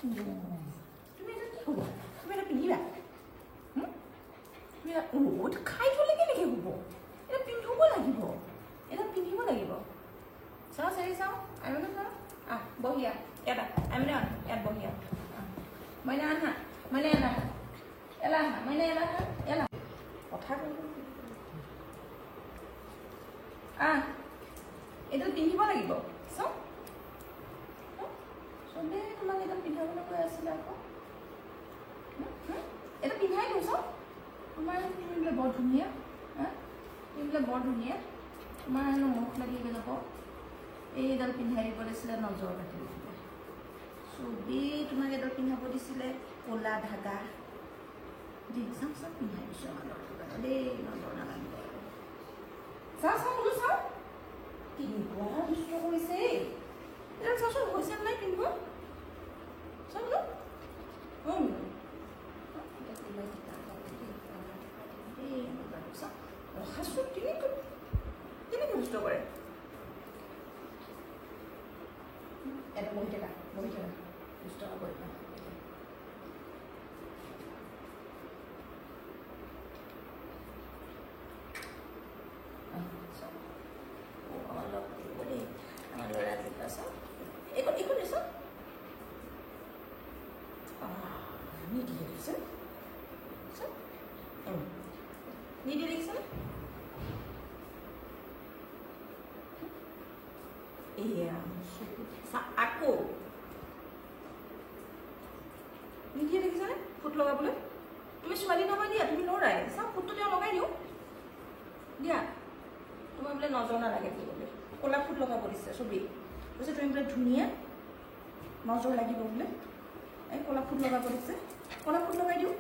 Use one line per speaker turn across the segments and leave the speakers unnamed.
তুমি এটা কি হ'ব তুমি এটা পিন্ধিবা তুমি এটা খাই থ'লে কেনেকৈ হ'ব এটা পিন্ধিব লাগিব এটা পিন্ধিব লাগিব চাওঁ চাৰি চাওঁ আৰু চাওঁ বহিয়া ইয়াত আমি ইয়াত বহিয়া মইনা আহা মইনা এলা এলা আহা মইনা এলা আহা এলা কথা এইটো পিন্ধিব লাগিব চাওঁ চবেই তোমাক এটা পিন্ধাবলৈ কৈ আছিলে আকৌ এটা পিন্ধাই দিওঁ চাওঁ তোমাৰ পিন্ধিলে বৰ ধুনীয়া পিন্ধিলে বৰ ধুনীয়া তোমাৰ হেনো মুখ লাগি যাব এইডাল পিন্ধাই দিব দিছিলে নজৰ কাটি দিছিলে চবেই তোমাক এডাল পিন্ধাব দিছিলে ক'লা ধাগা দি চাওঁ চাওঁ পিন্ধাই দিছোঁ আমাৰ দেই নজৰ নালাগিব চাওঁ চাওঁ বোলো চাওঁ কেনেকুৱা দুষ্ট কৰিছে এডাল চাওঁচোন হৈছে নাই পিন্ধিব চাওঁ বোলো ৰখাচোন কেনেকৈ দুষ্ট কৰে এটা বহি থকা দুষ্ট নকৰিবা অলপ দেই আমাৰ ল'ৰা দুটা চাওঁ এইখন দিছোঁ নিদিয়ে দেখিছে নিদিয়ে দেখিছেনে এয়া আকৌ নিদিয়ে দেখিছানে ফুট লগাবলৈ তুমি ছোৱালী নহয় দিয়া তুমি ল'ৰাই চাওঁ ফুটটো তেওঁ লগাই দিওঁ দিয়া তোমাৰ বোলে নজৰ নালাগে বুলি বোলে ক'লা ফুট লগাব দিছে চবেই কৈছে তুমি বোলে ধুনীয়া নজৰ লাগিব বোলে এই ক'লা ফুট লগাব দিছে ক'লা ফুট লগাই দিওঁ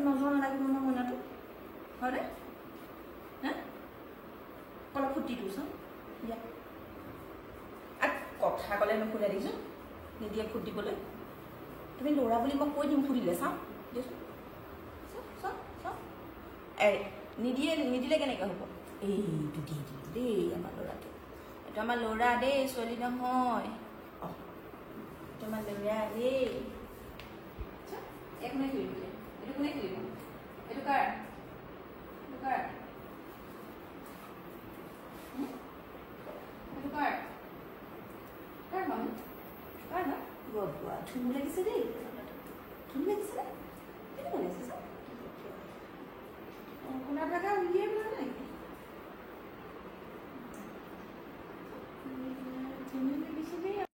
নজৰ নালাগিব নহয় মইনাটো হয়নে হা ক'লা ফুট দি দিওঁ চাওঁ দিয়া কথা ক'লে নুশুনে দেখিছোঁ নিদিয়ে ফুট দিবলৈ তুমি ল'ৰা বুলি মই কৈ দিম ফুটিলে চাওঁ দিয়াচোন চাওঁ চাওঁ নিদিলে কেনেকৈ হ'ব এইটো দি দিলোঁ দেই আমাৰ ল'ৰাটো এইটো আমাৰ ল'ৰা দেই ছোৱালী নহয় এইটো আমাৰ ল'ৰা দেই এক কোনে খুলিব এইটো কোনে খুলিব এইটো কাৰ এইটো কাৰ এইটো কাৰ কাৰ মানুহ কাৰ ন ববোৱা ধুনু লাগিছে দেই ধুনু লাগিছে নে কেনেকুৱা লাগিছে চাওঁ শুনা থকা উলিয়াই পেলাই নাই